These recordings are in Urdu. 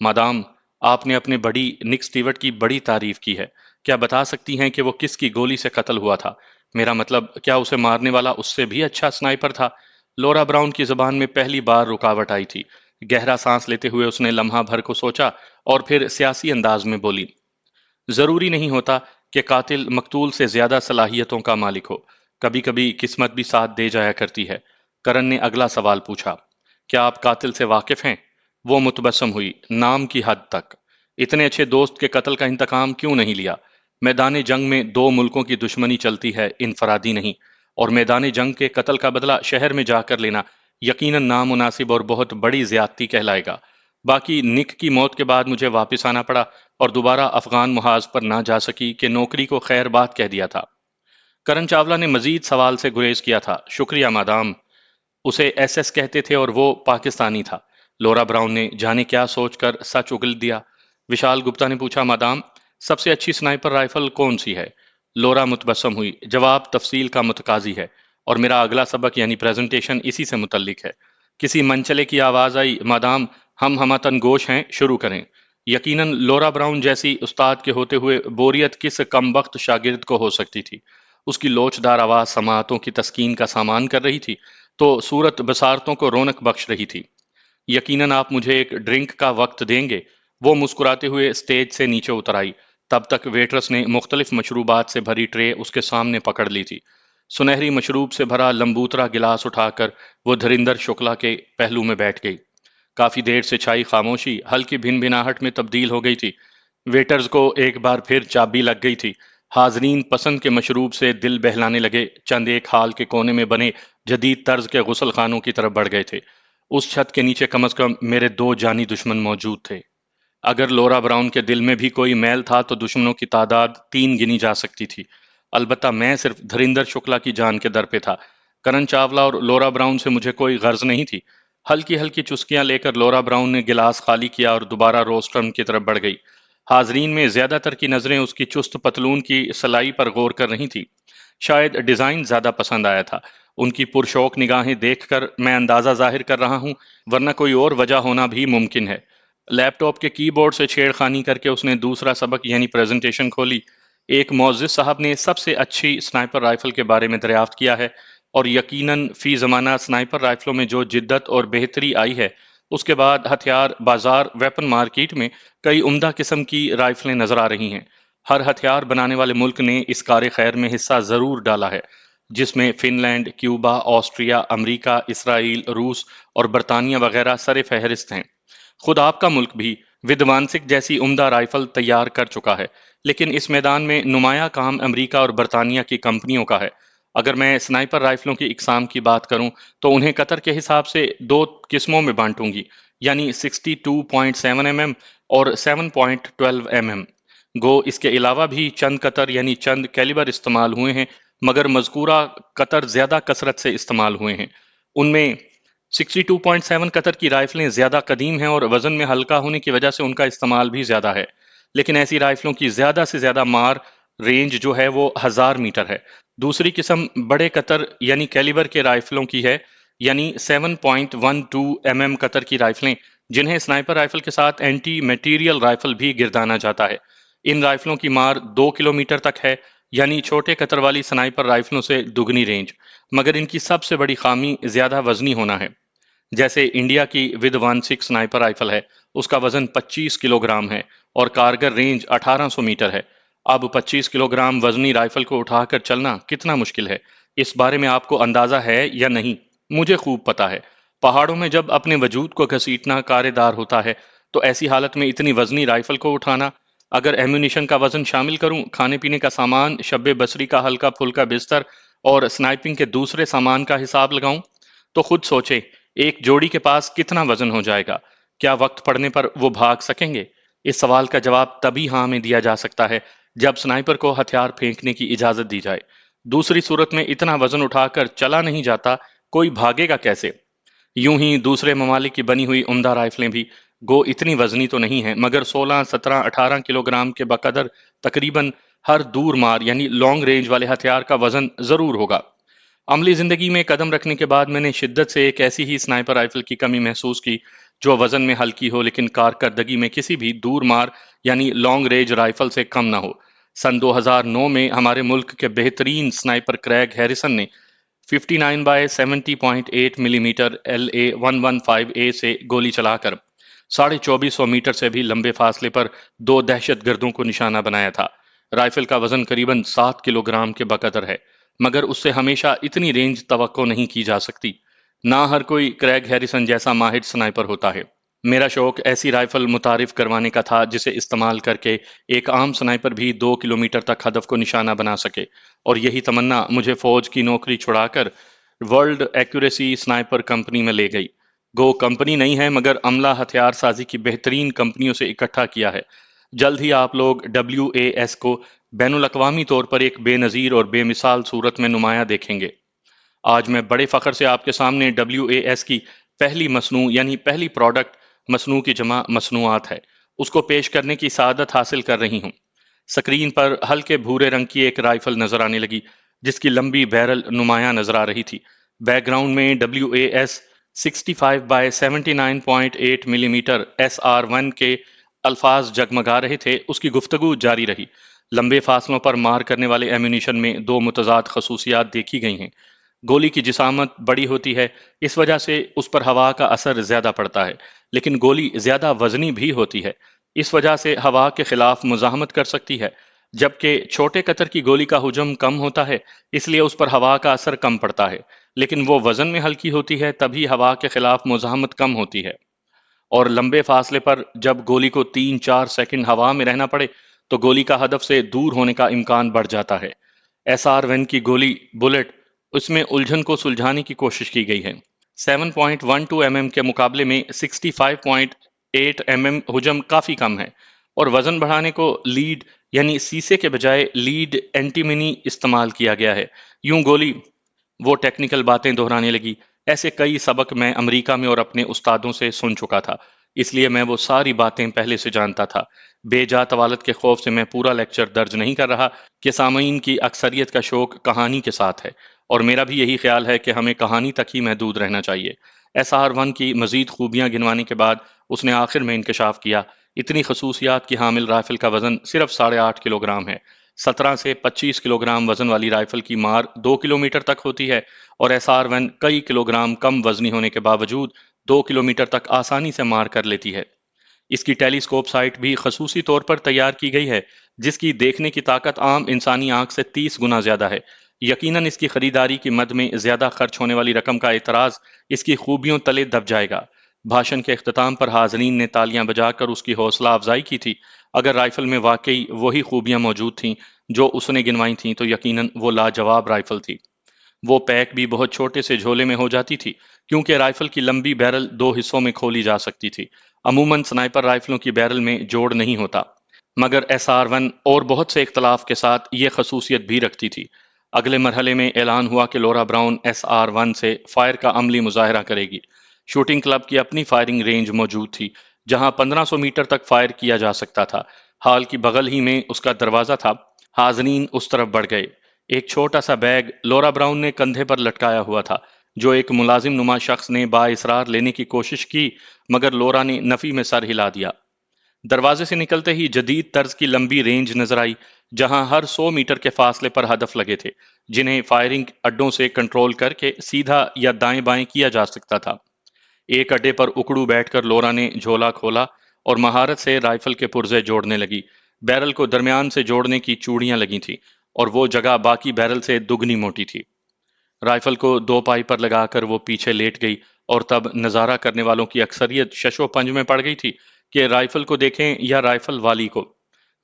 مادام، آپ نے اپنے بڑی نک سٹیورٹ کی بڑی تعریف کی ہے، کیا بتا سکتی ہیں کہ وہ کس کی گولی سے قتل ہوا تھا؟ میرا مطلب، کیا اسے مارنے والا اس سے بھی اچھا سنائپر تھا؟ لورا براؤن کی زبان میں پہلی بار رکاوٹ آئی تھی۔ گہرا سانس لیتے ہوئے اس نے لمحہ بھر کو سوچا اور پھر سیاسی انداز میں بولی، ضروری نہیں ہوتا کہ قاتل مقتول سے زیادہ صلاحیتوں کا مالک ہو، کبھی کبھی قسمت بھی ساتھ دے جایا کرتی ہے۔ کرن نے اگلا سوال پوچھا، کیا آپ قاتل سے واقف ہیں؟ وہ متبسم ہوئی، نام کی حد تک۔ اتنے اچھے دوست کے قتل کا انتقام کیوں نہیں لیا؟ میدان جنگ میں دو ملکوں کی دشمنی چلتی ہے، انفرادی نہیں، اور میدان جنگ کے قتل کا بدلہ شہر میں جا کر لینا یقیناً نامناسب اور بہت بڑی زیادتی کہلائے گا۔ باقی نک کی موت کے بعد مجھے واپس آنا پڑا اور دوبارہ افغان محاذ پر نہ جا سکی کہ نوکری کو خیر بات کہہ دیا تھا۔ کرن چاولہ نے مزید سوال سے گریز کیا تھا، شکریہ مادام، اسے ایس ایس کہتے تھے اور وہ پاکستانی تھا۔ لورا براؤن نے جانے کیا سوچ کر سچ اگل دیا۔ وشال گپتا نے پوچھا، مادام، سب سے اچھی سنائپر رائفل کون سی ہے؟ لورا متبسم ہوئی، جواب تفصیل کا متقاضی ہے، اور میرا اگلا سبق یعنی پریزنٹیشن اسی سے متعلق ہے۔ کسی منچلے کی آواز آئی، مادام، ہم ہمتن گوش ہیں، شروع کریں۔ یقیناً لورا براؤن جیسی استاد کے ہوتے ہوئے بوریت کس کمبخت شاگرد کو ہو سکتی تھی؟ اس کی لوچدار آواز سماعتوں کی تسکین کا سامان کر رہی تھی تو صورت بصارتوں کو رونق بخش رہی تھی۔ یقیناً آپ مجھے ایک ڈرنک کا وقت دیں گے؟ وہ مسکراتے ہوئے سٹیج سے نیچے اتر آئی۔ تب تک ویٹرس نے مختلف مشروبات سے بھری ٹرے اس کے سامنے پکڑ لی تھی۔ سنہری مشروب سے بھرا لمبوترا گلاس اٹھا کر وہ دھریندر شکلا کے پہلو میں بیٹھ گئی۔ کافی دیر سے چھائی خاموشی ہلکی بھن بھناہٹ میں تبدیل ہو گئی تھی۔ ویٹرز کو ایک بار پھر چابی لگ گئی تھی۔ حاضرین پسند کے مشروب سے دل بہلانے لگے، چند ایک ہال کے کونے میں بنے جدید طرز کے غسل خانوں کی طرف بڑھ گئے تھے۔ اس چھت کے نیچے کم از کم میرے دو جانی دشمن موجود تھے۔ اگر لورا براؤن کے دل میں بھی کوئی میل تھا تو دشمنوں کی تعداد 3 گنی جا سکتی تھی۔ البتہ میں صرف دھریندر شکلا کی جان کے در پہ تھا۔ کرن چاولہ اور لورا براؤن سے مجھے کوئی غرض نہیں تھی۔ ہلکی ہلکی چسکیاں لے کر لورا براؤن نے گلاس خالی کیا اور دوبارہ روسٹرم کی طرف بڑھ گئی۔ حاضرین میں زیادہ تر کی نظریں اس کی چست پتلون کی سلائی پر غور کر رہی تھی۔ شاید ڈیزائن زیادہ پسند آیا تھا۔ ان کی پرشوق نگاہیں دیکھ کر میں اندازہ ظاہر کر رہا ہوں، ورنہ کوئی اور وجہ ہونا بھی ممکن ہے۔ لیپ ٹاپ کے کی بورڈ سے چھیڑ خانی کر کے اس نے دوسرا سبق یعنی پریزنٹیشن کھولی۔ ایک معزز صاحب نے سب سے اچھی سنائپر رائفل کے بارے میں دریافت کیا ہے، اور یقیناً فی زمانہ سنائپر رائفلوں میں جو جدت اور بہتری آئی ہے، اس کے بعد ہتھیار بازار ویپن مارکیٹ میں کئی عمدہ قسم کی رائفلیں نظر آ رہی ہیں۔ ہر ہتھیار بنانے والے ملک نے اس کار خیر میں حصہ ضرور ڈالا ہے، جس میں فن لینڈ، کیوبا، آسٹریا، امریکہ، اسرائیل، روس اور برطانیہ وغیرہ سر فہرست ہیں۔ خود آپ کا ملک بھی ودوانسک جیسی عمدہ رائفل تیار کر چکا ہے، لیکن اس میدان میں نمایاں کام امریکہ اور برطانیہ کی کمپنیوں کا ہے۔ اگر میں سنائپر رائفلوں کی اقسام کی بات کروں تو انہیں قطر کے حساب سے 2 قسموں میں بانٹوں گی، یعنی 62.7 mm اور 7.12 mm۔ گو اس کے علاوہ بھی چند قطر یعنی چند کیلیبر استعمال ہوئے ہیں، مگر مذکورہ قطر زیادہ کثرت سے استعمال ہوئے ہیں۔ ان میں 62.7 قطر کی رائفلیں زیادہ قدیم ہیں اور وزن میں ہلکا ہونے کی وجہ سے ان کا استعمال بھی زیادہ ہے، لیکن ایسی رائفلوں کی زیادہ سے زیادہ مار رینج جو ہے وہ 1000 میٹر ہے۔ دوسری قسم بڑے قطر یعنی کیلیبر کے رائفلوں کی ہے، یعنی 7.12 mm قطر کی رائفلیں، جنہیں سنائپر رائفل کے ساتھ اینٹی میٹیریل رائفل بھی گردانا جاتا ہے۔ ان رائفلوں کی مار 2 کلومیٹر تک ہے، یعنی چھوٹے قطر والی سنائپر رائفلوں سے دگنی رینج، مگر ان کی سب سے بڑی خامی زیادہ وزنی ہونا ہے۔ جیسے انڈیا کی ودوانسک سنائپر رائفل ہے، اس کا وزن 25 کلو گرام ہے اور کارگر رینج 1800 میٹر ہے۔ اب 25 کلو گرام وزنی رائفل کو اٹھا کر چلنا کتنا مشکل ہے، اس بارے میں آپ کو اندازہ ہے یا نہیں؟ مجھے خوب پتا ہے۔ پہاڑوں میں جب اپنے وجود کو گھسیٹنا کار دار ہوتا ہے تو ایسی حالت میں اتنی وزنی رائفل کو اٹھانا، اگر ایمونیشن کا وزن شامل کروں، کھانے پینے کا سامان، شب بصری کا ہلکا پھلکا بستر اور سنائپنگ کے دوسرے سامان کا حساب لگاؤں، تو خود سوچیں ایک جوڑی کے پاس کتنا وزن ہو جائے گا؟ کیا وقت پڑنے پر وہ بھاگ سکیں گے؟ اس سوال کا جواب تبھی ہاں میں دیا جا سکتا ہے جب سنائپر کو ہتھیار پھینکنے کی اجازت دی جائے۔ دوسری صورت میں اتنا وزن اٹھا کر چلا نہیں جاتا، کوئی بھاگے گا کیسے؟ یوں ہی دوسرے ممالک کی بنی ہوئی عمدہ رائفلیں بھی گو اتنی وزنی تو نہیں ہیں، مگر 16، 17، 18 کلو گرام کے بقدر تقریباً ہر دور مار یعنی لانگ رینج والے ہتھیار کا وزن ضرور ہوگا۔ عملی زندگی میں قدم رکھنے کے بعد میں نے شدت سے ایک ایسی ہی سنائپر رائفل کی کمی محسوس کی جو وزن میں ہلکی ہو لیکن کارکردگی میں کسی بھی دور مار یعنی لانگ رینج رائفل سے کم نہ ہو۔ سن 2009 میں ہمارے ملک کے بہترین سنائپر کریگ ہیریسن نے 59 بائی 70.8 ملی میٹر LA-115A سے گولی چلا کر 2450 میٹر سے بھی لمبے فاصلے پر دو دہشت گردوں کو نشانہ بنایا تھا۔ رائفل کا وزن قریباً 7 کلو گرام کے بقدر ہے، مگر اس سے ہمیشہ اتنی رینج توقع نہیں کی جا سکتی۔ نہ ہر کوئی کریگ ہیریسن جیسا ماہر سنائپر ہوتا ہے۔ میرا شوق ایسی رائفل متعارف کروانے کا تھا جسے استعمال کر کے ایک عام سنائپر بھی 2 کلومیٹر تک ہدف کو نشانہ بنا سکے، اور یہی تمنا مجھے فوج کی نوکری چھڑا کر ورلڈ ایکوریسی سنائپر کمپنی میں لے گئی۔ گو کمپنی نہیں ہے مگر عملہ ہتھیار سازی کی بہترین کمپنیوں سے اکٹھا کیا ہے۔ جلد ہی آپ لوگ WAS کو بین الاقوامی طور پر ایک بے نظیر اور بے مثال صورت میں نمایاں دیکھیں گے۔ آج میں بڑے فخر سے آپ کے سامنے WAS کی پہلی مصنوع یعنی پہلی پروڈکٹ، مصنوع کی جمع مصنوعات ہے، اس کو پیش کرنے کی سعادت حاصل کر رہی ہوں۔ سکرین پر ہلکے بھورے رنگ کی ایک رائفل نظر آنے لگی جس کی لمبی بیرل نمایاں نظر آ رہی تھی۔ بیک گراؤنڈ میں WAS 65 بائی 79.8 ملی میٹر SR1 کے الفاظ جگمگا رہے تھے۔ اس کی گفتگو جاری رہی۔ لمبے فاصلوں پر مار کرنے والے ایمونیشن میں دو متضاد خصوصیات دیکھی گئی ہیں۔ گولی کی جسامت بڑی ہوتی ہے، اس وجہ سے اس پر ہوا کا اثر زیادہ پڑتا ہے، لیکن گولی زیادہ وزنی بھی ہوتی ہے، اس وجہ سے ہوا کے خلاف مزاحمت کر سکتی ہے۔ جبکہ چھوٹے قطر کی گولی کا حجم کم ہوتا ہے، اس لیے اس پر ہوا کا اثر کم پڑتا ہے، لیکن وہ وزن میں ہلکی ہوتی ہے تبھی ہوا کے خلاف مزاحمت کم ہوتی ہے۔ اور لمبے فاصلے پر جب گولی کو 3-4 سیکنڈ ہوا میں رہنا پڑے تو گولی کا ہدف سے دور ہونے کا امکان بڑھ جاتا ہے۔ SR1 کی گولی بلٹ، اس میں الجھن کو سلجھانے کی کوشش کی گئی ہے۔ 7.12 mm کے مقابلے میں 65.8 mm حجم کافی کم ہے، اور وزن بڑھانے کو لیڈ یعنی سیسے کے بجائے لیڈ اینٹی-منی استعمال کیا گیا ہے۔ یوں گولی، وہ ٹیکنیکل باتیں دہرانے لگی، ایسے کئی سبق میں امریکہ میں اور اپنے استادوں سے سن چکا تھا، اس لیے میں وہ ساری باتیں پہلے سے جانتا تھا۔ بے جا طوالت کے خوف سے میں پورا لیکچر درج نہیں کر رہا کہ سامعین کی اکثریت کا شوق کہانی کے ساتھ ہے، اور میرا بھی یہی خیال ہے کہ ہمیں کہانی تک ہی محدود رہنا چاہیے۔ SR1 کی مزید خوبیاں گنوانے کے بعد اس نے آخر میں انکشاف کیا، اتنی خصوصیات کی حامل رائفل کا وزن صرف 8.5 کلو گرام ہے۔ 17 سے 25 کلو گرام وزن والی رائفل کی مار 2 کلومیٹر تک ہوتی ہے، اور SR1 کئی کلو گرام کم وزنی ہونے کے باوجود 2 کلومیٹر تک آسانی سے مار کر لیتی ہے۔ اس کی ٹیلی اسکوپ سائٹ بھی خصوصی طور پر تیار کی گئی ہے، جس کی دیکھنے کی طاقت عام انسانی آنکھ سے 30 گنا زیادہ ہے۔ یقیناً اس کی خریداری کی مد میں زیادہ خرچ ہونے والی رقم کا اعتراض اس کی خوبیوں تلے دب جائے گا۔ بھاشن کے اختتام پر حاضرین نے تالیاں بجا کر اس کی حوصلہ افزائی کی تھی۔ اگر رائفل میں واقعی وہی خوبیاں موجود تھیں جو اس نے گنوائی تھیں تو یقیناً وہ لاجواب رائفل تھی۔ وہ پیک بھی بہت چھوٹے سے جھولے میں ہو جاتی تھی، کیونکہ رائفل کی لمبی بیرل 2 حصوں میں کھولی جا سکتی تھی۔ عموماً سنائپر رائفلوں کی بیرل میں جوڑ نہیں ہوتا، مگر SR1 اور بہت سے اختلاف کے ساتھ یہ خصوصیت بھی رکھتی تھی۔ اگلے مرحلے میں اعلان ہوا کہ لورا براؤن SR1 سے فائر کا عملی مظاہرہ کرے گی۔ شوٹنگ کلب کی اپنی فائرنگ رینج موجود تھی، جہاں 1500 میٹر تک فائر کیا جا سکتا تھا۔ ہال کی بغل ہی میں اس کا دروازہ تھا۔ حاضرین اس طرف بڑھ گئے۔ ایک چھوٹا سا بیگ لورا براؤن نے کندھے پر لٹکایا ہوا تھا، جو ایک ملازم نما شخص نے بااصرار لینے کی کوشش کی، مگر لورا نے نفی میں سر ہلا دیا۔ دروازے سے نکلتے ہی جدید طرز کی لمبی رینج نظر آئی، جہاں ہر 100 میٹر کے فاصلے پر ہدف لگے تھے، جنہیں فائرنگ اڈوں سے کنٹرول کر کے سیدھا یا دائیں بائیں کیا جا سکتا تھا۔ ایک اڈے پر اکڑو بیٹھ کر لورا نے جھولا کھولا اور مہارت سے رائفل کے پرزے جوڑنے لگی۔ بیرل کو درمیان سے جوڑنے کی چوڑیاں لگی تھیں، اور وہ جگہ باقی بیرل سے دگنی موٹی تھی۔ رائفل کو 2 پائی پر لگا کر وہ پیچھے لیٹ گئی، اور تب نظارہ کرنے والوں کی اکثریت شش و پنج میں پڑ گئی تھی کہ رائفل کو دیکھیں یا رائفل والی کو۔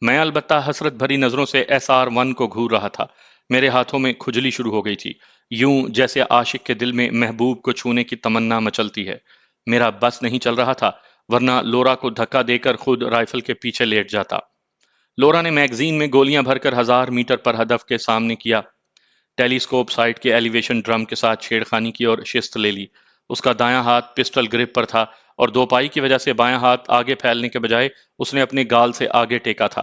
میں البتہ حسرت بھری نظروں سے SR1 کو گھور رہا تھا۔ میرے ہاتھوں میں کھجلی شروع ہو گئی تھی، یوں جیسے عاشق کے دل میں محبوب کو چھونے کی تمنا مچلتی ہے۔ میرا بس نہیں چل رہا تھا، ورنہ لورا کو دھکا دے کر خود رائفل کے پیچھے لیٹ جاتا۔ لورا نے میگزین میں گولیاں بھر کر 1000 میٹر پر ہدف کے سامنے کیا، ٹیلی اسکوپ سائٹ کے ایلیویشن ڈرم کے ساتھ چھیڑخانی کی اور شست لے لی۔ اس کا دایاں ہاتھ پسٹل گرپ پر تھا، اور 2 پائی کی وجہ سے بایاں ہاتھ آگے پھیلنے کے بجائے اس نے اپنے گال سے آگے ٹیکا تھا۔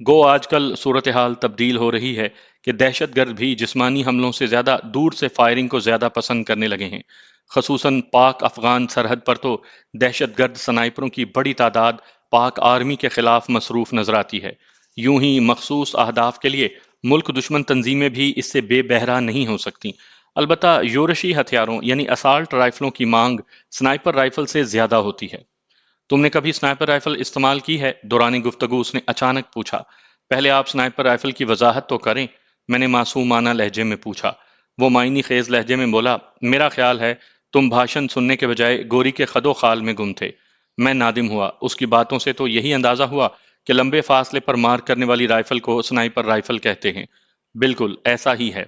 گو آج کل صورتحال تبدیل ہو رہی ہے کہ دہشت گرد بھی جسمانی حملوں سے زیادہ دور سے فائرنگ کو زیادہ پسند کرنے لگے ہیں۔ خصوصاً پاک افغان سرحد پر تو دہشت گرد سنائپروں کی بڑی تعداد پاک آرمی کے خلاف مصروف نظر آتی ہے۔ یوں ہی مخصوص اہداف کے لیے ملک دشمن تنظیمیں بھی اس سے بے بہرا نہیں ہو سکتی۔ البتہ یورشی ہتھیاروں یعنی اسالٹ رائفلوں کی مانگ سنائپر رائفل سے زیادہ ہوتی ہے۔ تم نے کبھی سنائپر رائفل استعمال کی ہے؟ دوران گفتگو اس نے اچانک پوچھا۔ پہلے آپ سنائپر رائفل کی وضاحت تو کریں، میں نے معصومانہ لہجے میں پوچھا۔ وہ معنی خیز لہجے میں بولا، میرا خیال ہے تم بھاشن سننے کے بجائے گوری کے خد و خال میں گم تھے۔ میں نادم ہوا، اس کی باتوں سے تو یہی اندازہ ہوا کہ لمبے فاصلے پر مار کرنے والی رائفل کو سنائپر رائفل کہتے ہیں۔ بالکل ایسا ہی ہے۔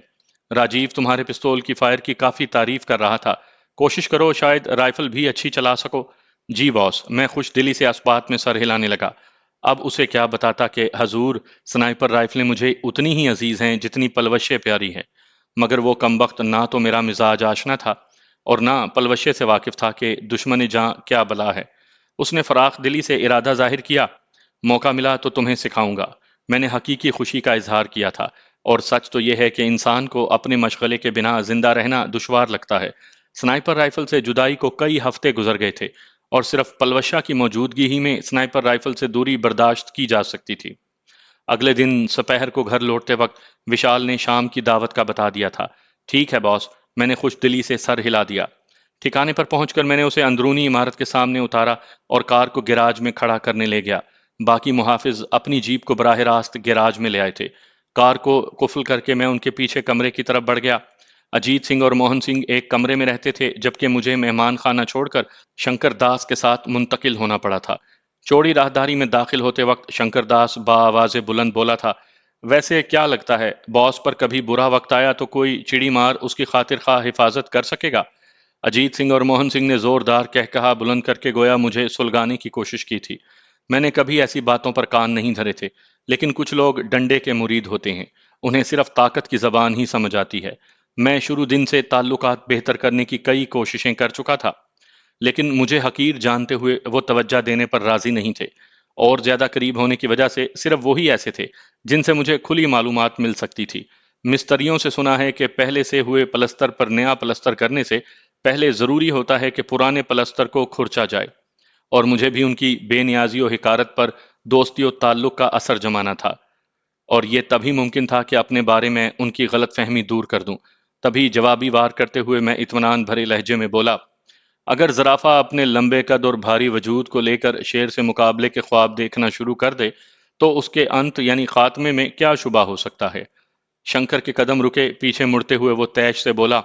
راجیو تمہارے پستول کی فائر کی کافی تعریف کر رہا تھا، کوشش کرو شاید رائفل بھی اچھی چلا سکو۔ جی باس، میں خوش دلی سے اس بات میں سر ہلانے لگا۔ اب اسے کیا بتاتا کہ حضور، سنائپر رائفلیں مجھے اتنی ہی عزیز ہیں جتنی پلوشے پیاری ہے، مگر وہ کمبخت نہ تو میرا مزاج آشنا تھا اور نہ پلوشے سے واقف تھا کہ دشمن جاں کیا بلا ہے۔ اس نے فراخ دلی سے ارادہ ظاہر کیا، موقع ملا تو تمہیں سکھاؤں گا۔ میں نے حقیقی خوشی کا اظہار کیا تھا، اور سچ تو یہ ہے کہ انسان کو اپنے مشغلے کے بنا زندہ رہنا دشوار لگتا ہے۔ سنائپر رائفل سے جدائی کو کئی ہفتے گزر گئے تھے، اور صرف پلوشہ کی موجودگی ہی میں سنائپر رائفل سے دوری برداشت کی جا سکتی تھی۔ اگلے دن سپہر کو گھر لوٹتے وقت وشال نے شام کی دعوت کا بتا دیا تھا۔ ٹھیک ہے باس، میں نے خوش دلی سے سر ہلا دیا۔ ٹھکانے پر پہنچ کر میں نے اسے اندرونی عمارت کے سامنے اتارا اور کار کو گیراج میں کھڑا کرنے لے گیا۔ باقی محافظ اپنی جیپ کو براہ راست گیراج میں لے آئے تھے۔ کار کو قفل کر کے میں ان کے پیچھے کمرے کی طرف بڑھ گیا۔ اجیت سنگھ اور موہن سنگھ ایک کمرے میں رہتے تھے، جبکہ مجھے مہمان خانہ چھوڑ کر شنکر داس کے ساتھ منتقل ہونا پڑا تھا۔ چوڑی راہداری میں داخل ہوتے وقت شنکر داس آواز بلند بولا تھا، ویسے کیا لگتا ہے باس پر کبھی برا وقت آیا تو کوئی چڑی مار اس کی خاطر خواہ حفاظت کر سکے گا؟ اجیت سنگھ اور موہن سنگھ نے زوردار کہا بلند کر کے گویا مجھے سلگانے کی کوشش کی تھی۔ میں نے کبھی ایسی باتوں پر کان نہیں دھرے تھے، لیکن کچھ لوگ ڈنڈے کے مرید ہوتے ہیں، انہیں صرف طاقت کی زبان ہی سمجھ آتی ہے۔ میں شروع دن سے تعلقات بہتر کرنے کی کئی کوششیں کر چکا تھا، لیکن مجھے حقیر جانتے ہوئے وہ توجہ دینے پر راضی نہیں تھے، اور زیادہ قریب ہونے کی وجہ سے صرف وہی ایسے تھے جن سے مجھے کھلی معلومات مل سکتی تھی۔ مستریوں سے سنا ہے کہ پہلے سے ہوئے پلستر پر نیا پلستر کرنے سے پہلے ضروری ہوتا ہے کہ پرانے پلستر کو کھرچا جائے، اور مجھے بھی ان کی بے نیازی و حکارت پر دوستی و تعلق کا اثر جمانا تھا، اور یہ تبھی ممکن تھا کہ اپنے بارے میں ان کی غلط فہمی دور کر دوں۔ تبھی جوابی وار کرتے ہوئے میں اطمینان بھرے لہجے میں بولا، اگر زرافہ اپنے لمبے قد اور بھاری وجود کو لے کر شیر سے مقابلے کے خواب دیکھنا شروع کر دے تو اس کے انت یعنی خاتمے میں کیا شبہ ہو سکتا ہے؟ شنکر کے قدم رکے، پیچھے مڑتے ہوئے وہ تیش سے بولا،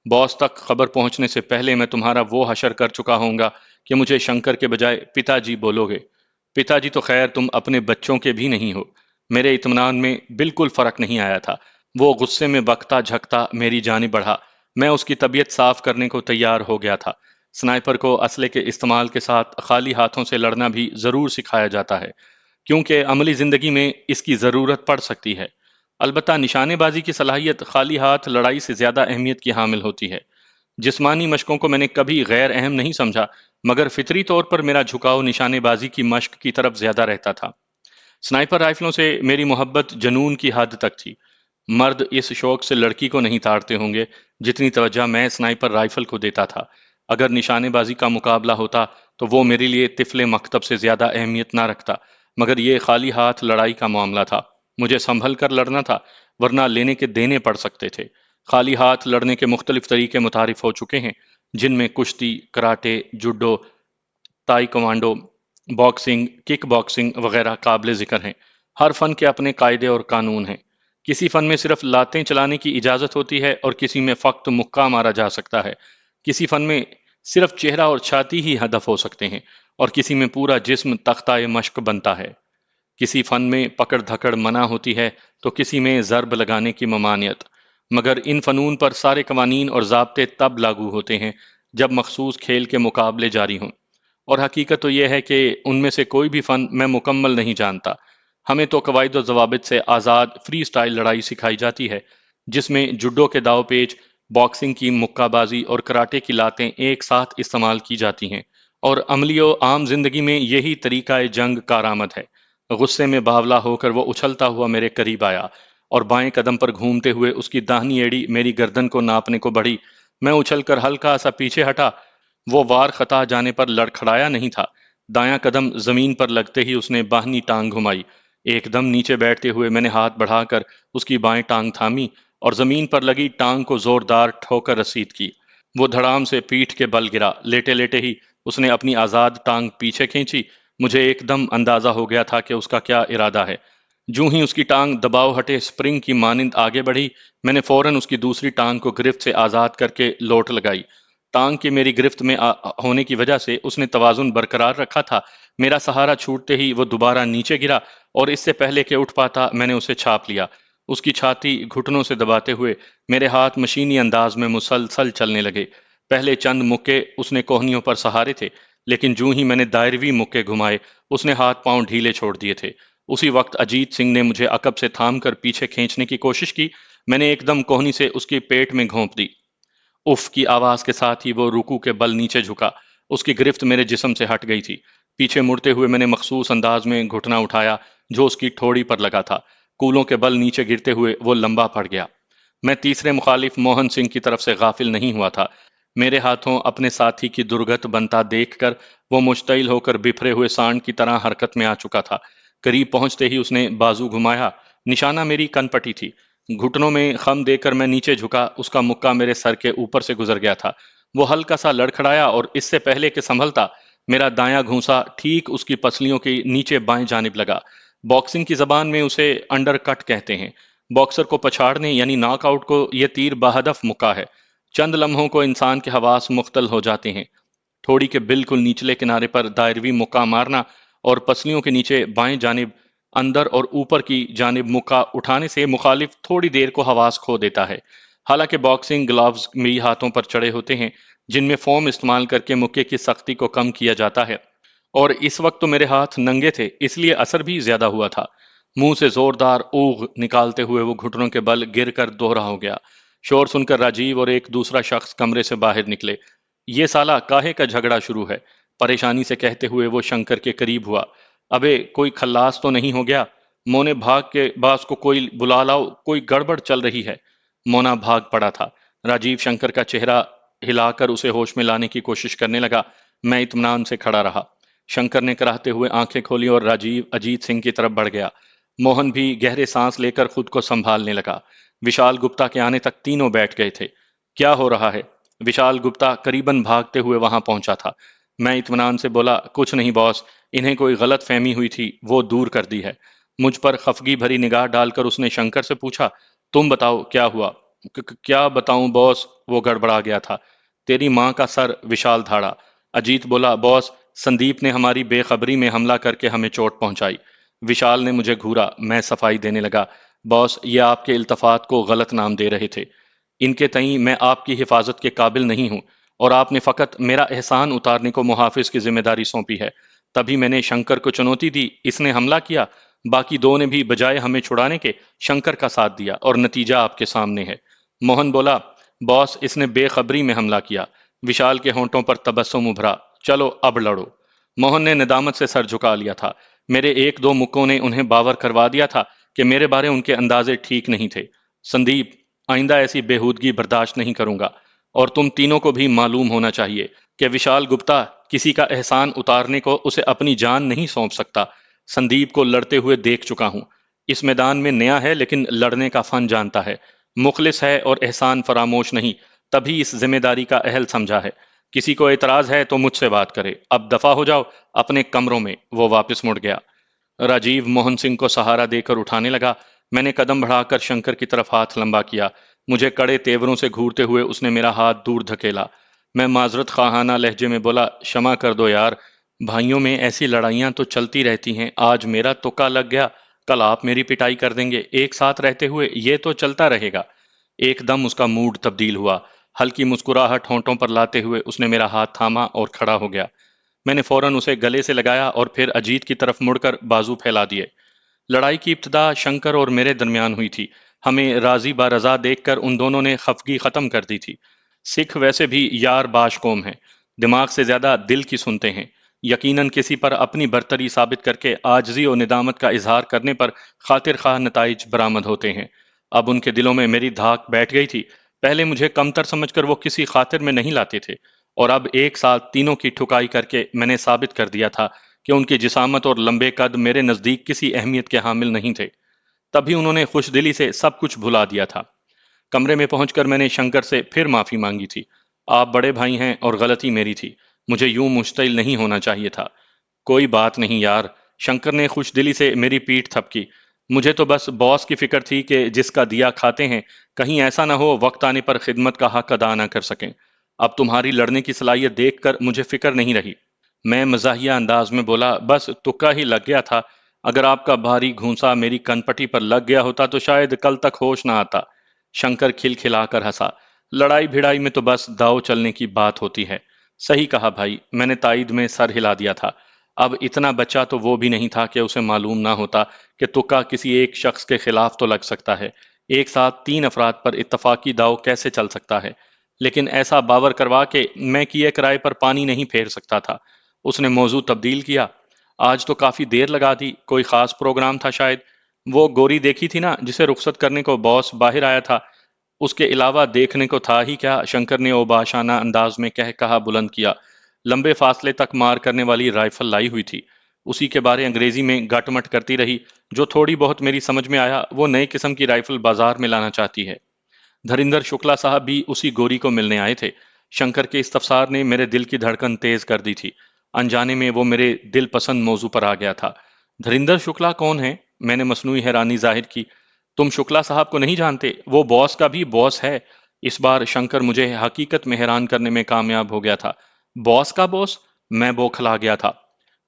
باس تک خبر پہنچنے سے پہلے میں تمہارا وہ حشر کر چکا ہوں گا کہ مجھے شنکر کے بجائے پتا جی بولو گے۔ پتا جی تو خیر تم اپنے بچوں کے بھی نہیں ہو۔ میرے اطمینان میں بالکل فرق نہیں آیا تھا۔ وہ غصے میں بکتا جھکتا میری جانب بڑھا۔ میں اس کی طبیعت صاف کرنے کو تیار ہو گیا تھا۔ سنائپر کو اسلحے کے استعمال کے ساتھ خالی ہاتھوں سے لڑنا بھی ضرور سکھایا جاتا ہے، کیونکہ عملی زندگی میں اس کی ضرورت پڑ سکتی ہے۔ البتہ نشانے بازی کی صلاحیت خالی ہاتھ لڑائی سے زیادہ اہمیت کی حامل ہوتی ہے۔ جسمانی مشقوں کو میں نے کبھی غیر اہم نہیں سمجھا، مگر فطری طور پر میرا جھکاؤ نشانے بازی کی مشق کی طرف زیادہ رہتا تھا۔ سنائپر رائفلوں سے میری محبت جنون کی حد تک تھی۔ مرد اس شوق سے لڑکی کو نہیں تاڑتے ہوں گے جتنی توجہ میں سنائپر رائفل کو دیتا تھا۔ اگر نشانے بازی کا مقابلہ ہوتا تو وہ میرے لیے طفل مکتب سے زیادہ اہمیت نہ رکھتا، مگر یہ خالی ہاتھ لڑائی کا معاملہ تھا۔ مجھے سنبھل کر لڑنا تھا، ورنہ لینے کے دینے پڑ سکتے تھے۔ خالی ہاتھ لڑنے کے مختلف طریقے متعارف ہو چکے ہیں، جن میں کشتی، karate, judo, taekwondo, boxing, kick boxing وغیرہ قابل ذکر ہیں۔ ہر فن کے اپنے قاعدے اور قانون ہیں۔ کسی فن میں صرف لاتیں چلانے کی اجازت ہوتی ہے اور کسی میں فقط مکہ مارا جا سکتا ہے۔ کسی فن میں صرف چہرہ اور چھاتی ہی ہدف ہو سکتے ہیں، اور کسی میں پورا جسم تختہ مشق بنتا ہے۔ کسی فن میں پکڑ دھکڑ منع ہوتی ہے تو کسی میں ضرب لگانے کی ممانعت، مگر ان فنون پر سارے قوانین اور ضابطے تب لاگو ہوتے ہیں جب مخصوص کھیل کے مقابلے جاری ہوں، اور حقیقت تو یہ ہے کہ ان میں سے کوئی بھی فن میں مکمل نہیں جانتا۔ ہمیں تو قواعد و ضوابط سے آزاد فری سٹائل لڑائی سکھائی جاتی ہے، جس میں جوڈو کے داؤ پیچ، باکسنگ کی مکہ بازی اور کراٹے کی لاتیں ایک ساتھ استعمال کی جاتی ہیں، اور عملی و عام زندگی میں یہی طریقہ جنگ کارآمد ہے۔ غصے میں باولا ہو کر وہ اچھلتا ہوا میرے قریب آیا اور بائیں قدم پر گھومتے ہوئے اس کی داہنی ایڑی میری گردن کو ناپنے کو بڑھی۔ میں اچھل کر ہلکا سا پیچھے ہٹا۔ وہ وار خطا جانے پر لڑکھڑایا نہیں تھا۔ دایاں قدم زمین پر لگتے ہی اس نے باہنی ٹانگ گھمائی۔ ایک دم نیچے بیٹھتے ہوئے میں نے ہاتھ بڑھا کر اس کی بائیں ٹانگ تھامی اور زمین پر لگی ٹانگ کو زوردار ٹھوکر رسید کی۔ وہ دھڑام سے پیٹھ کے بل گرا۔ لیٹے لیٹے ہی اس نے اپنی آزاد ٹانگ پیچھے کھینچی۔ مجھے ایک دم اندازہ ہو گیا تھا کہ اس کا کیا ارادہ ہے۔ جوں ہی اس کی ٹانگ دباؤ ہٹے سپرنگ کی مانند آگے بڑھی، میں نے فوراً اس کی دوسری ٹانگ کو گرفت سے آزاد کر کے لوٹ لگائی۔ ٹانگ کے میری گرفت میں ہونے کی وجہ سے اس نے توازن برقرار رکھا تھا۔ میرا سہارا چھوٹتے ہی وہ دوبارہ نیچے گرا اور اس سے پہلے کہ اٹھ پاتا میں نے اسے چھاپ لیا۔ اس کی چھاتی گھٹنوں سے دباتے ہوئے میرے ہاتھ مشینی انداز میں مسلسل چلنے لگے۔ پہلے چند مکے اس نے کوہنیوں پر سہارے تھے، لیکن جوں ہی میں نے دائروی مکے گھمائے اس نے ہاتھ پاؤں ڈھیلے چھوڑ دیے تھے۔ اسی وقت اجیت سنگھ نے مجھے عقب سے تھام کر پیچھے کھینچنے کی کوشش کی۔ میں نے ایک دم کوہنی سے اس کی پیٹ میں گھونپ دی۔ اف کی آواز کے ساتھ ہی وہ رکوع کے بل نیچے جھکا۔ اس کی گرفت میرے جسم سے ہٹ گئی تھی۔ پیچھے مڑتے ہوئے میں نے مخصوص انداز میں گھٹنا اٹھایا جو اس کی ٹھوڑی پر لگا تھا۔ کولوں کے بل نیچے گرتے ہوئے وہ لمبا پڑ گیا۔ میں تیسرے مخالف موہن سنگھ کی طرف سے غافل نہیں ہوا تھا۔ میرے ہاتھوں اپنے ساتھی کی درگت بنتا دیکھ کر وہ مشتعل ہو کر بپھرے ہوئے سانڈ کی طرح حرکت میں آ چکا تھا۔ قریب پہنچتے ہی اس نے بازو گھمایا۔ نشانہ میری کن پٹی تھی۔ گھٹنوں میں خم دے کر میں نیچے جھکا۔ اس کا مکہ میرے سر کے اوپر سے گزر گیا تھا۔ وہ ہلکا سا لڑکھڑایا اور اس سے پہلے کہ سنبھلتا میرا دایاں گھونسا ٹھیک اس کی پسلیوں کی نیچے بائیں جانب لگا۔ باکسنگ کی زبان میں اسے انڈر کٹ کہتے ہیں۔ باکسر کو پچھاڑنے یعنی ناک آؤٹ کو یہ تیر بہدف مکہ ہے۔ چند لمحوں کو انسان کے حواس مختل ہو جاتے ہیں۔ ٹھوڑی کے بالکل نچلے کنارے پر دائروی مکہ مارنا اور پسلیوں کے نیچے بائیں جانب اندر اور اوپر کی جانب مکہ اٹھانے سے مخالف تھوڑی دیر کو حواس کھو دیتا ہے۔ حالانکہ باکسنگ گلوز بھی ہاتھوں پر چڑھے ہوتے ہیں جن میں فوم استعمال کر کے مکے کی سختی کو کم کیا جاتا ہے، اور اس وقت تو میرے ہاتھ ننگے تھے اس لیے اثر بھی زیادہ ہوا تھا۔ منہ سے زوردار اوغ نکالتے ہوئے وہ گھٹنوں کے بل گر کر دوہرا ہو گیا۔ شور سن کر راجیو اور ایک دوسرا شخص کمرے سے باہر نکلے۔ یہ سالہ کاہے کا جھگڑا شروع ہے؟ پریشانی سے کہتے ہوئے وہ شنکر کے قریب ہوا۔ ابے کوئی خلاص تو نہیں ہو گیا؟ مونے بھاگ کے باس کو کوئی بلا لاؤ، کوئی گڑبڑ چل رہی ہے۔ مونا بھاگ پڑا تھا۔ راجیو شنکر کا چہرہ ہلا کر اسے ہوش میں لانے کی کوشش کرنے لگا۔ میں اطمینان سے کھڑا رہا۔ شنکر نے کراہتے ہوئے آنکھیں کھولی اور راجیو اجیت سنگھ کی طرف بڑھ گیا۔ موہن بھی گہرے سانس لے کر خود کو سنبھالنے لگا۔ وشال گپتا کے آنے تک تینوں بیٹھ گئے تھے۔ کیا ہو رہا ہے؟ وشال گپتا قریباً بھاگتے ہوئے وہاں پہنچا تھا۔ میں اطمینان سے بولا، کچھ نہیں باس، انہیں کوئی غلط فہمی ہوئی تھی، وہ دور کر دی ہے۔ مجھ پر خفگی بھری نگاہ ڈال کر اس نے شنکر سے پوچھا، تم بتاؤ کیا ہوا؟ کیا بتاؤں باس، وہ گڑبڑا گیا تھا۔ تیری ماں کا سر، وشال دھاڑا۔ اجیت بولا، باس سندیپ نے ہماری بے خبری میں حملہ کر کے ہمیں چوٹ پہنچائی۔ وشال نے مجھے گھورا۔ میں صفائی دینے لگا، باس یہ آپ کے التفات کو غلط نام دے رہے تھے۔ ان کے تئیں میں آپ کی حفاظت کے قابل نہیں ہوں اور آپ نے فقط میرا احسان اتارنے کو محافظ کی ذمہ داری سونپی ہے۔ تبھی میں نے شنکر کو چنوتی دی، اس نے حملہ کیا۔ باقی دو نے بھی بجائے ہمیں چھڑانے کے شنکر کا ساتھ دیا اور نتیجہ آپ کے سامنے ہے۔ موہن بولا، باس اس نے بے خبری میں حملہ کیا۔ وشال کے ہونٹوں پر تبسم ابھرا۔ چلو اب لڑو۔ موہن نے ندامت سے سر جھکا لیا تھا۔ میرے ایک دو مکوں نے انہیں باور کروا دیا تھا کہ میرے بارے ان کے اندازے ٹھیک نہیں تھے۔ سندیپ، آئندہ ایسی بےہودگی برداشت نہیں کروں گا، اور تم تینوں کو بھی معلوم ہونا چاہیے کہ وشال گپتا کسی کا احسان اتارنے کو اسے اپنی جان نہیں سونپ سکتا۔ سندیپ کو لڑتے ہوئے دیکھ چکا ہوں۔ اس میدان میں نیا ہے لیکن لڑنے کا فن جانتا ہے، مخلص ہے اور احسان فراموش نہیں، تبھی اس ذمہ داری کا اہل سمجھا ہے۔ کسی کو اعتراض ہے تو مجھ سے بات کرے، اب دفع ہو جاؤ اپنے کمروں میں۔ وہ واپس مڑ گیا۔ راجیو موہن سنگھ کو سہارا دے کر اٹھانے لگا۔ میں نے قدم بڑھا کر شنکر کی طرف ہاتھ لمبا کیا۔ مجھے کڑے تیوروں سے گھورتے ہوئے اس نے میرا ہاتھ دور دھکیلا۔ میں معذرت خواہانہ لہجے میں بولا، شمع کر دو یار، بھائیوں میں ایسی لڑائیاں تو چلتی رہتی ہیں، آج میرا تکا لگ گیا، کل آپ میری پٹائی کر دیں گے، ایک ساتھ رہتے ہوئے یہ تو چلتا رہے گا۔ ایک دم اس کا موڈ تبدیل ہوا۔ ہلکی مسکراہٹ ہونٹوں پر لاتے ہوئے اس نے میرا ہاتھ تھاما اور کھڑا ہو گیا۔ میں نے فوراً اسے گلے سے لگایا اور پھر اجیت کی طرف مڑ کر بازو پھیلا دیے۔ لڑائی کی ابتدا شنکر اور میرے درمیان ہوئی تھی۔ ہمیں راضی با رضا دیکھ کر ان دونوں نے خفگی ختم کر دی تھی۔ سکھ ویسے بھی یار باش قوم ہیں، دماغ سے زیادہ دل کی سنتے ہیں۔ یقیناً کسی پر اپنی برتری ثابت کر کے عاجزی اور ندامت کا اظہار کرنے پر خاطر خواہ نتائج برآمد ہوتے ہیں۔ اب ان کے دلوں میں میری دھاک بیٹھ گئی تھی۔ پہلے مجھے کمتر سمجھ کر وہ کسی خاطر میں نہیں لاتے تھے، اور اب ایک ساتھ تینوں کی ٹھکائی کر کے میں نے ثابت کر دیا تھا کہ ان کی جسامت اور لمبے قد میرے نزدیک کسی اہمیت کے حامل نہیں تھے۔ تبھی انہوں نے خوش دلی سے سب کچھ بھلا دیا تھا۔ کمرے میں پہنچ کر میں نے شنکر سے پھر معافی مانگی تھی۔ آپ بڑے بھائی ہیں اور غلطی میری تھی، مجھے یوں مشتعل نہیں ہونا چاہیے تھا۔ کوئی بات نہیں یار، شنکر نے خوش دلی سے میری پیٹھ تھپکی۔ مجھے تو بس باس کی فکر تھی کہ جس کا دیا کھاتے ہیں، کہیں ایسا نہ ہو وقت آنے پر خدمت کا حق ادا نہ کر سکیں۔ اب تمہاری لڑنے کی صلاحیت دیکھ کر مجھے فکر نہیں رہی۔ میں مزاحیہ انداز میں بولا، بس تکا ہی لگ گیا تھا، اگر آپ کا بھاری گھونسا میری کنپٹی پر لگ گیا ہوتا تو شاید کل تک ہوش نہ آتا۔ شنکر کھلکھلا کر ہنسا۔ لڑائی بھڑائی میں تو بس داؤ چلنے کی بات ہوتی ہے۔ صحیح کہا بھائی، میں نے تائید میں سر ہلا دیا تھا۔ اب اتنا بچہ تو وہ بھی نہیں تھا کہ اسے معلوم نہ ہوتا کہ تکا کسی ایک شخص کے خلاف تو لگ سکتا ہے، ایک ساتھ تین افراد پر اتفاقی داؤ کیسے چل سکتا ہے۔ لیکن ایسا باور کروا کے میں کیے کرائے پر پانی نہیں پھیر سکتا تھا۔ اس نے موضوع تبدیل کیا۔ آج تو کافی دیر لگا دی، کوئی خاص پروگرام تھا شاید؟ وہ گوری دیکھی تھی نا جسے رخصت کرنے کو باس باہر آیا تھا، اس کے علاوہ دیکھنے کو تھا ہی کیا؟ شنکر نے اوباشانہ انداز میں کہا بلند کیا۔ لمبے فاصلے تک مار کرنے والی رائفل لائی ہوئی تھی، اسی کے بارے انگریزی میں گٹ مٹ کرتی رہی۔ جو تھوڑی بہت میری سمجھ میں آیا، وہ نئے قسم کی رائفل بازار میں لانا چاہتی ہے۔ دھریندر شکلا صاحب بھی اسی گوری کو ملنے آئے تھے۔ شنکر کے استفسار نے میرے دل کی دھڑکن تیز کر دی تھی۔ انجانے میں وہ میرے دل پسند موضوع پر آ گیا تھا۔ دھریندر شکلا کون ہے؟ میں نے مصنوعی حیرانی ظاہر کی۔ تم شکلا صاحب کو نہیں جانتے؟ وہ باس کا بھی باس ہے۔ اس بار شنکر مجھے حقیقت میں حیران کرنے میں کامیاب ہو گیا تھا۔ باس کا باس؟ میں بوکھلا گیا تھا۔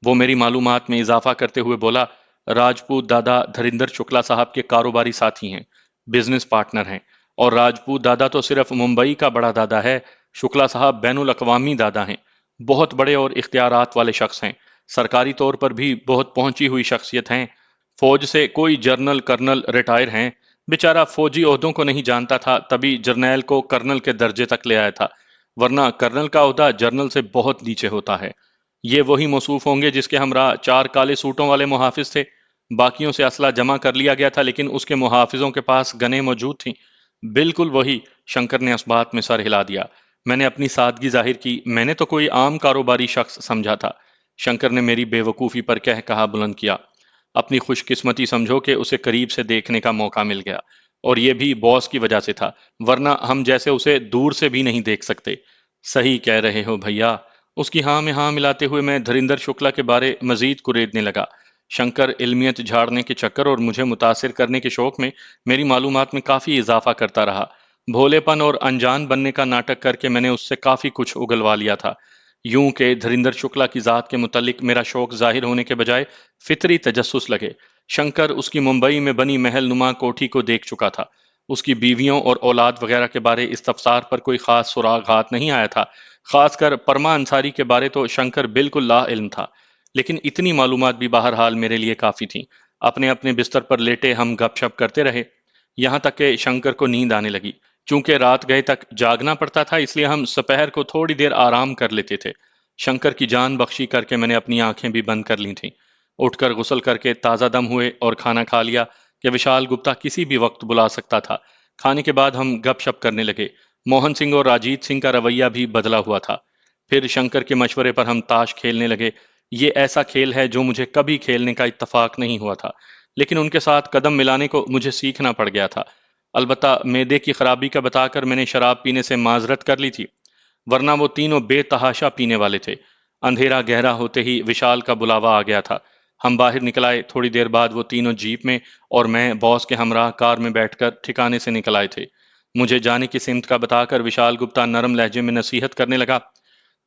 وہ میری معلومات میں اضافہ کرتے ہوئے بولا، راجپوت دادا دھریندر شکلا صاحب کے کاروباری ساتھی ہیں، بزنس پارٹنر ہیں، اور راجپوت دادا تو صرف ممبئی کا بڑا دادا ہے، شکلا صاحب بین الاقوامی دادا ہیں، بہت بڑے اور اختیارات والے شخص ہیں، سرکاری طور پر بھی بہت پہنچی ہوئی شخصیت ہیں، فوج سے کوئی جنرل کرنل ریٹائر ہیں۔ بیچارہ فوجی عہدوں کو نہیں جانتا تھا، تبھی جرنیل کو کرنل کے درجے تک لے آیا تھا، ورنہ کرنل کا عہدہ جرنل سے بہت نیچے ہوتا ہے۔ یہ وہی موصوف ہوں گے جس کے ہمراہ 4 کالے سوٹوں والے محافظ تھے؟ باقیوں سے اسلحہ جمع کر لیا گیا تھا لیکن اس کے محافظوں کے پاس گنیں موجود تھیں۔ بالکل وہی، شنکر نے اس بات میں سر ہلا دیا۔ میں نے اپنی سادگی ظاہر کی۔ میں نے تو کوئی عام کاروباری شخص سمجھا تھا۔ شنکر نے میری بے وقوفی پر کہا بلند کیا، اپنی خوش قسمتی سمجھو کہ اسے قریب سے دیکھنے کا موقع مل گیا، اور یہ بھی باس کی وجہ سے تھا، ورنہ ہم جیسے اسے دور سے بھی نہیں دیکھ سکتے۔ صحیح کہہ رہے ہو بھیا۔ اس کی ہاں میں ہاں ملاتے ہوئے میں دھریندر شکلا کے بارے مزید کریدنے لگا۔ شنکر علمیت جھاڑنے کے چکر اور مجھے متاثر کرنے کے شوق میں میری معلومات میں کافی اضافہ کرتا رہا۔ بھولے پن اور انجان بننے کا ناٹک کر کے میں نے اس سے کافی کچھ اگلوا لیا تھا۔ یوں کہ دھریندر شکلا کی ذات کے متعلق میرا شوق ظاہر ہونے کے بجائے فطری تجسس لگے۔ شنکر اس کی ممبئی میں بنی محل نما کوٹھی کو دیکھ چکا تھا۔ اس کی بیویوں اور اولاد وغیرہ کے بارے استفسار پر کوئی خاص سراغ ہاتھ نہیں آیا تھا۔ خاص کر پرما انصاری کے بارے تو شنکر بالکل لا علم تھا، لیکن اتنی معلومات بھی بہرحال میرے لیے کافی تھیں۔ اپنے اپنے بستر پر لیٹے ہم گپ شپ کرتے رہے، یہاں تک کہ شنکر کو نیند آنے لگی۔ چونکہ رات گئے تک جاگنا پڑتا تھا، اس لیے ہم سپہر کو تھوڑی دیر آرام کر لیتے تھے۔ شنکر کی جان بخشی کر کے میں نے اپنی آنکھیں بھی بند کر لی تھیں۔ اٹھ کر غسل کر کے تازہ دم ہوئے اور کھانا کھا لیا کہ وشال گپتا کسی بھی وقت بلا سکتا تھا۔ کھانے کے بعد ہم گپ شپ کرنے لگے۔ موہن سنگھ اور راجیت سنگھ کا رویہ بھی بدلا ہوا تھا۔ پھر شنکر کے مشورے پر ہم تاش کھیلنے لگے۔ یہ ایسا کھیل ہے جو مجھے کبھی کھیلنے کا اتفاق نہیں ہوا تھا، لیکن ان کے ساتھ قدم ملانے کو مجھے سیکھنا پڑ گیا تھا۔ البتہ معدے کی خرابی کا بتا کر میں نے شراب پینے سے معذرت کر لی تھی، ورنہ وہ تینوں بے تحاشا پینے والے تھے۔ اندھیرا گہرا ہوتے ہی وشال کا بلاوا آ گیا تھا۔ ہم باہر نکل آئے۔ تھوڑی دیر بعد وہ تینوں جیپ میں اور میں باس کے ہمراہ کار میں بیٹھ کر ٹھکانے سے نکل آئے تھے۔ مجھے جانے کی سمت کا بتا کر وشال گپتا نرم لہجے میں نصیحت کرنے لگا،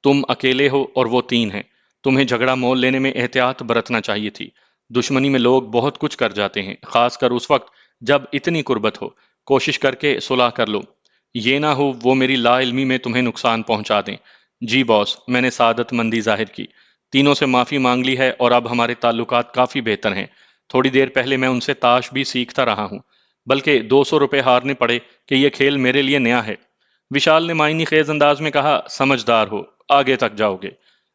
تم اکیلے ہو اور وہ 3 ہیں، تمہیں جھگڑا مول لینے میں احتیاط برتنا چاہیے تھی۔ دشمنی میں لوگ بہت کچھ کر جاتے ہیں، خاص کر اس وقت جب اتنی قربت ہو۔ کوشش کر کے صلح کر لو، یہ نہ ہو وہ میری لا علمی میں تمہیں نقصان پہنچا دیں۔ جی باس، میں نے سعادت مندی ظاہر کی۔ تینوں سے معافی مانگ لی ہے اور اب ہمارے تعلقات کافی بہتر ہیں۔ تھوڑی دیر پہلے میں ان سے تاش بھی سیکھتا رہا ہوں، بلکہ 200 روپے ہارنے پڑے کہ یہ کھیل میرے لیے نیا ہے۔ وشال نے معنی خیز انداز میں کہا، سمجھدار ہو، آگے تک جاؤ گے۔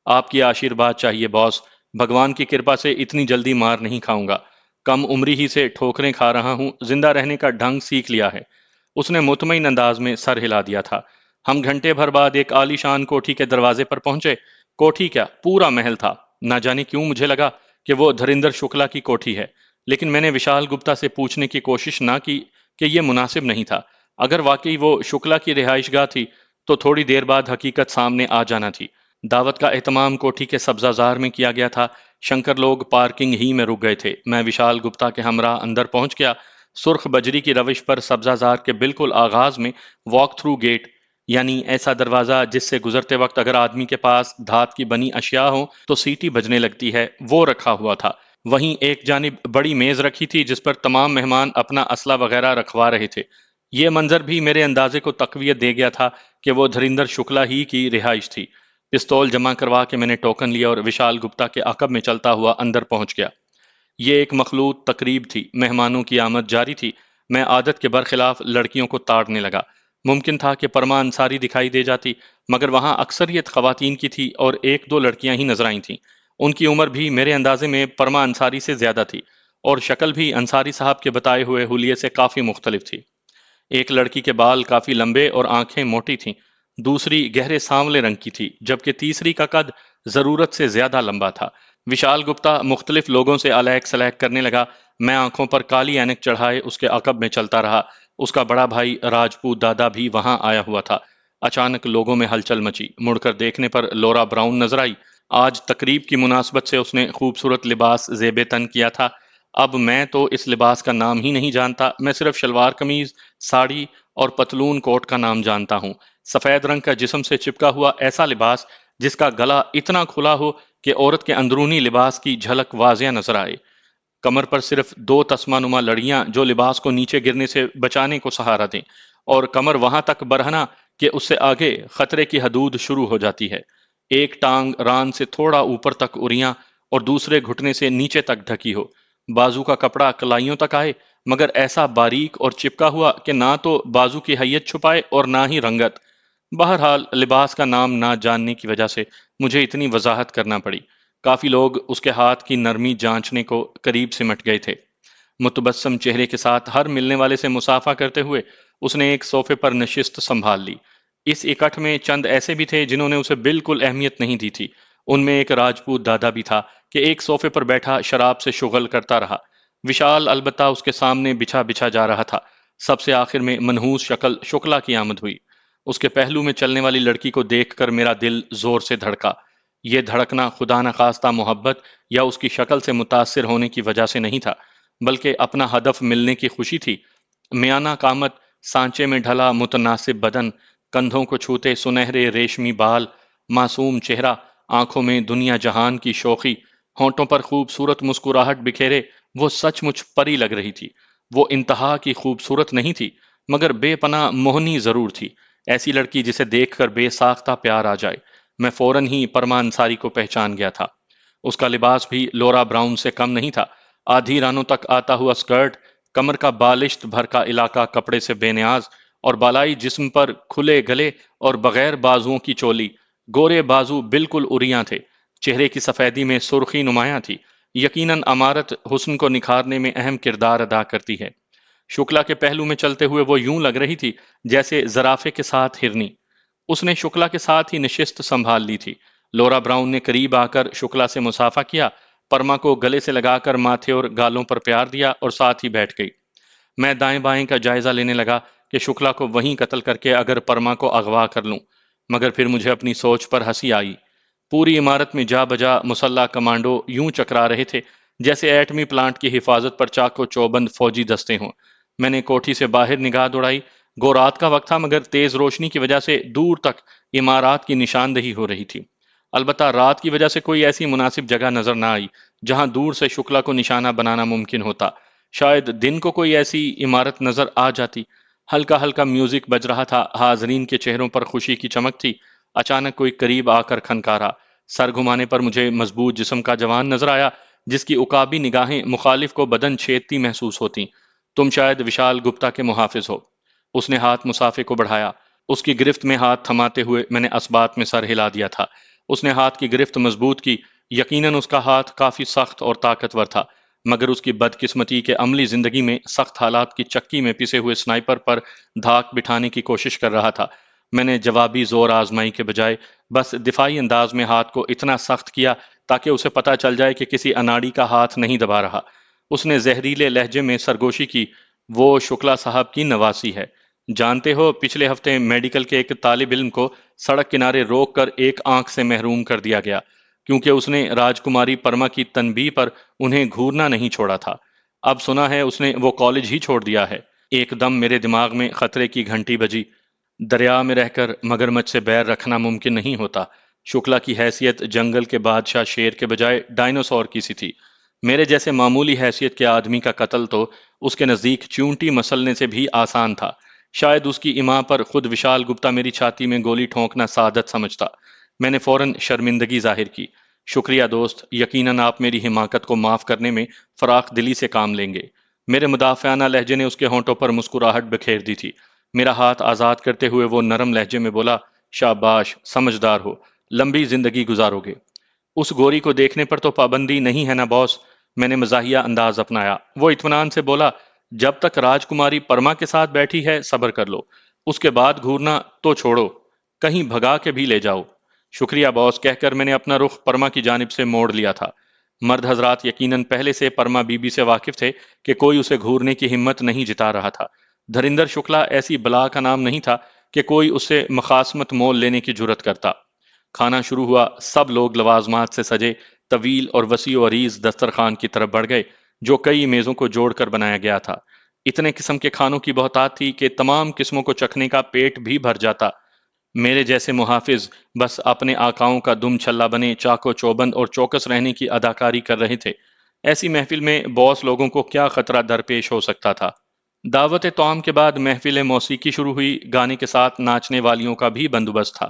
آپ کی آشیرواد چاہیے باس، بھگوان کی کرپا سے اتنی جلدی مار نہیں کھاؤں گا، کم عمری ہی سے ٹھوکریں کھا رہا ہوں، زندہ رہنے کا ڈھنگ سیکھ لیا ہے۔ اس نے مطمئن انداز میں سر ہلا دیا تھا۔ ہم گھنٹے بھر بعد ایک عالی شان کوٹھی کے دروازے پر پہنچے۔ کوٹھی کیا، پورا محل تھا۔ نہ جانے کیوں مجھے لگا کہ وہ دھریندر شکلا کی کوٹھی ہے، لیکن میں نے وشال گپتا سے پوچھنے کی کوشش نہ کی کہ یہ مناسب نہیں تھا۔ اگر واقعی وہ شکلا کی رہائش گاہ تھی تو تھوڑی دیر بعد حقیقت سامنے آ جانا تھی۔ دعوت کا اہتمام کوٹھی کے سبزہ زار میں کیا گیا تھا۔ شنکر لوگ پارکنگ ہی میں رک گئے تھے۔ میں وشال گپتا کے ہمراہ اندر پہنچ گیا۔ سرخ بجری کی روش پر سبزہ زار کے بالکل آغاز میں واک تھرو گیٹ، یعنی ایسا دروازہ جس سے گزرتے وقت اگر آدمی کے پاس دھات کی بنی اشیاء ہوں تو سیٹی بجنے لگتی ہے، وہ رکھا ہوا تھا۔ وہیں ایک جانب بڑی میز رکھی تھی جس پر تمام مہمان اپنا اسلحہ وغیرہ رکھوا رہے تھے۔ یہ منظر بھی میرے اندازے کو تقویت دے گیا تھا کہ وہ دھریندر شکلا ہی کی رہائش تھی۔ پستول جمع کروا کے میں نے ٹوکن لیا اور وشال گپتا کے عقب میں چلتا ہوا اندر پہنچ گیا۔ یہ ایک مخلوط تقریب تھی، مہمانوں کی آمد جاری تھی۔ میں عادت کے برخلاف لڑکیوں کو تاڑنے لگا۔ ممکن تھا کہ پرما انصاری دکھائی دے جاتی، مگر وہاں اکثریت خواتین کی تھی اور ایک دو لڑکیاں ہی نظر آئی تھیں۔ ان کی عمر بھی میرے اندازے میں پرما انصاری سے زیادہ تھی، اور شکل بھی انصاری صاحب کے بتائے ہوئے حلیے سے کافی مختلف تھی۔ ایک لڑکی کے بال کافی لمبے اور آنکھیں موٹی تھیں، دوسری گہرے سانولے رنگ کی تھی، جبکہ تیسری کا قد ضرورت سے زیادہ لمبا تھا۔ وشال گپتا مختلف لوگوں سے الیک سلیک کرنے لگا۔ میں آنکھوں پر کالی اینک چڑھائے اس کے عقب میں چلتا رہا۔ اس کا بڑا بھائی راجپوت دادا بھی وہاں آیا ہوا تھا۔ اچانک لوگوں میں ہلچل مچی۔ مڑ کر دیکھنے پر لورا براؤن نظر آئی۔ آج تقریب کی مناسبت سے اس نے خوبصورت لباس زیب تن کیا تھا۔ اب میں تو اس لباس کا نام ہی نہیں جانتا، میں صرف شلوار قمیض، ساڑی اور پتلون کوٹ کا نام جانتا ہوں۔ سفید رنگ کا جسم سے چپکا ہوا ایسا لباس جس کا گلا اتنا کھلا ہو کہ عورت کے اندرونی لباس کی جھلک واضح نظر آئے۔ کمر پر صرف دو تسمہ نما لڑیاں جو لباس کو نیچے گرنے سے بچانے کو سہارا دیں، اور کمر وہاں تک برہنا کہ اس سے آگے خطرے کی حدود شروع ہو جاتی ہے۔ ایک ٹانگ ران سے تھوڑا اوپر تک اریاں اور دوسرے گھٹنے سے نیچے تک ڈھکی ہو۔ بازو کا کپڑا کلائیوں تک آئے، مگر ایسا باریک اور چپکا ہوا کہ نہ تو بازو کی حیت چھپائے اور نہ ہی رنگت۔ بہرحال لباس کا نام نہ جاننے کی وجہ سے مجھے اتنی وضاحت کرنا پڑی۔ کافی لوگ اس کے ہاتھ کی نرمی جانچنے کو قریب سمٹ گئے تھے۔ متبسم چہرے کے ساتھ ہر ملنے والے سے مصافحہ کرتے ہوئے اس نے ایک صوفے پر نشست سنبھال لی۔ اس اکٹھ میں چند ایسے بھی تھے جنہوں نے اسے بالکل اہمیت نہیں دی تھی۔ ان میں ایک راجپوت دادا بھی تھا کہ ایک صوفے پر بیٹھا شراب سے شغل کرتا رہا۔ وشال البتہ اس کے سامنے بچھا بچھا جا رہا تھا۔ سب سے آخر میں منحوس شکل شکلا کی آمد ہوئی۔ اس کے پہلو میں چلنے والی لڑکی کو دیکھ کر میرا دل زور سے دھڑکا۔ یہ دھڑکنا خدا نخواستہ محبت یا اس کی شکل سے متاثر ہونے کی وجہ سے نہیں تھا، بلکہ اپنا ہدف ملنے کی خوشی تھی۔ میانہ قامت، سانچے میں ڈھلا متناسب بدن، کندھوں کو چھوتے سنہرے ریشمی بال، معصوم چہرہ، آنکھوں میں دنیا جہان کی شوخی، ہونٹوں پر خوبصورت مسکراہٹ بکھیرے، وہ سچ مچ پری لگ رہی تھی۔ وہ انتہا کی خوبصورت نہیں تھی، مگر بے پناہ موہنی ضرور تھی۔ ایسی لڑکی جسے دیکھ کر بے ساختہ پیار آ جائے۔ میں فوراً ہی پرما انصاری کو پہچان گیا تھا۔ اس کا لباس بھی لورا براؤن سے کم نہیں تھا۔ آدھی رانوں تک آتا ہوا اسکرٹ، کمر کا بالشت بھر کا علاقہ کپڑے سے بے نیاز، اور بالائی جسم پر کھلے گلے اور بغیر بازوؤں کی چولی۔ گورے بازو بالکل اریاں تھے، چہرے کی سفیدی میں سرخی نمایاں تھی۔ یقیناً امارت حسن کو نکھارنے میں اہم کردار ادا کرتی ہے۔ شکلا کے پہلو میں چلتے ہوئے وہ یوں لگ رہی تھی جیسے زرافے کے ساتھ ہرنی۔ اس نے شکلا کے ساتھ ہی نشست سنبھال لی تھی۔ لورا براؤن نے قریب آ کر شکلا سے مصافحہ کیا، پرما کو گلے سے لگا کر ماتھے اور گالوں پر پیار دیا اور ساتھ ہی بیٹھ گئی۔ میں دائیں بائیں کا جائزہ لینے لگا کہ شکلا کو وہیں قتل کر کے اگر پرما کو اغوا کر لوں، مگر پھر مجھے اپنی سوچ پر ہنسی آئی۔ پوری عمارت میں جا بجا مسلح کمانڈو یوں چکرا رہے تھے جیسے ایٹمی پلانٹ کی حفاظت پر چاق و چوبند فوجی دستے ہوں۔ میں نے کوٹھی سے باہر نگاہ دوڑائی۔ گو رات کا وقت تھا، مگر تیز روشنی کی وجہ سے دور تک عمارات کی نشاندہی ہو رہی تھی۔ البتہ رات کی وجہ سے کوئی ایسی مناسب جگہ نظر نہ آئی جہاں دور سے شکلا کو نشانہ بنانا ممکن ہوتا۔ شاید دن کو کوئی ایسی عمارت نظر آ جاتی۔ ہلکا ہلکا میوزک بج رہا تھا، حاضرین کے چہروں پر خوشی کی چمک تھی۔ اچانک کوئی قریب آ کر کھنکارا۔ سر گھمانے پر مجھے مضبوط جسم کا جوان نظر آیا جس کی عقابی نگاہیں مخالف کو بدن چھیدتی محسوس ہوتی۔ تم شاید وشال گپتا کے محافظ ہو۔ اس نے ہاتھ مسافے کو بڑھایا۔ اس کی گرفت میں ہاتھ تھماتے ہوئے میں نے اسبات میں سر ہلا دیا تھا۔ اس نے ہاتھ کی گرفت مضبوط کی۔ یقیناً اس کا ہاتھ کافی سخت اور طاقتور تھا، مگر اس کی بدقسمتی کے عملی زندگی میں سخت حالات کی چکی میں پسے ہوئے سنائپر پر دھاک بٹھانے کی کوشش کر رہا تھا۔ میں نے جوابی زور آزمائی کے بجائے بس دفاعی انداز میں ہاتھ کو اتنا سخت کیا تاکہ اسے پتہ چل جائے کہ کسی اناڑی کا ہاتھ نہیں دبا رہا۔ اس نے زہریلے لہجے میں سرگوشی کی، وہ شکلا صاحب کی نواسی ہے۔ جانتے ہو، پچھلے ہفتے میڈیکل کے ایک طالب علم کو سڑک کنارے روک کر ایک آنکھ سے محروم کر دیا گیا کیونکہ اس نے راجکماری پرما کی تنبیہ پر انہیں گھورنا نہیں چھوڑا تھا۔ اب سنا ہے اس نے وہ کالج ہی چھوڑ دیا ہے۔ ایک دم میرے دماغ میں خطرے کی گھنٹی بجی۔ دریا میں رہ کر مگرمچھ سے بیر رکھنا ممکن نہیں ہوتا۔ شکلا کی حیثیت جنگل کے بادشاہ شیر کے بجائے ڈائنوسور کی سی تھی۔ میرے جیسے معمولی حیثیت کے آدمی کا قتل تو اس کے نزدیک چونٹی مسلنے سے بھی آسان تھا۔ شاید اس کی اماں پر خود وشال گپتا میری چھاتی میں گولی ٹھونکنا سعادت سمجھتا۔ میں نے فوراً شرمندگی ظاہر کی۔ شکریہ دوست، یقیناً آپ میری حماقت کو معاف کرنے میں فراخ دلی سے کام لیں گے۔ میرے مدافعانہ لہجے نے اس کے ہونٹوں پر مسکراہٹ بکھیر دی تھی۔ میرا ہاتھ آزاد کرتے ہوئے وہ نرم لہجے میں بولا، شاباش، سمجھدار ہو، لمبی زندگی گزارو گے۔ اس گوری کو دیکھنے پر تو پابندی نہیں ہے نا باس؟ میں نے مزاحیہ انداز اپنایا۔ وہ اطمینان سے بولا، جب تک راجکماری پرما کے ساتھ بیٹھی ہے صبر کر لو، اس کے بعد گھورنا تو چھوڑو، کہیں بھگا کے بھی لے جاؤ۔ شکریہ باس کہہ کر میں نے اپنا رخ پرما کی جانب سے موڑ لیا تھا۔ مرد حضرات یقیناً پہلے سے پرما بی بی سے واقف تھے کہ کوئی اسے گھورنے کی ہمت نہیں جتا رہا تھا۔ دھریندر شکلا ایسی بلا کا نام نہیں تھا کہ کوئی اس سے مخاصمت مول لینے کی جرت کرتا۔ کھانا شروع ہوا، سب لوگ لوازمات سے سجے طویل اور وسیع و عریض دسترخوان کی طرف بڑھ گئے جو کئی میزوں کو جوڑ کر بنایا گیا تھا۔ اتنے قسم کے کھانوں کی بہتات تھی کہ تمام قسموں کو چکھنے کا پیٹ بھی بھر جاتا۔ میرے جیسے محافظ بس اپنے آقاؤں کا دم چھلا بنے چاقو چوبند اور چوکس رہنے کی اداکاری کر رہے تھے۔ ایسی محفل میں باس لوگوں کو کیا خطرہ درپیش ہو سکتا تھا؟ دعوت طعام کے بعد محفل موسیقی شروع ہوئی، گانے کے ساتھ ناچنے والیوں کا بھی بندوبست تھا۔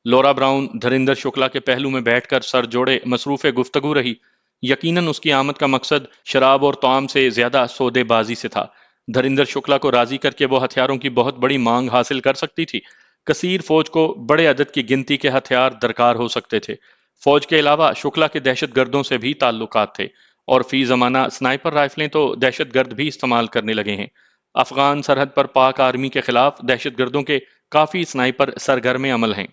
لورا براؤن دھریندر شکلا کے پہلو میں بیٹھ کر سر جوڑے مصروف گفتگو رہی۔ یقیناً اس کی آمد کا مقصد شراب اور طعام سے زیادہ سودے بازی سے تھا۔ دھریندر شکلا کو راضی کر کے وہ ہتھیاروں کی بہت بڑی مانگ حاصل کر سکتی تھی۔ کثیر فوج کو بڑے عدد کی گنتی کے ہتھیار درکار ہو سکتے تھے۔ فوج کے علاوہ شکلا کے دہشت گردوں سے بھی تعلقات تھے، اور فی زمانہ سنائپر رائفلیں تو دہشت گرد بھی استعمال کرنے لگے ہیں۔ افغان سرحد پر پاک آرمی کے خلاف دہشت گردوں کے کافی سنائپر سرگرم عمل ہیں۔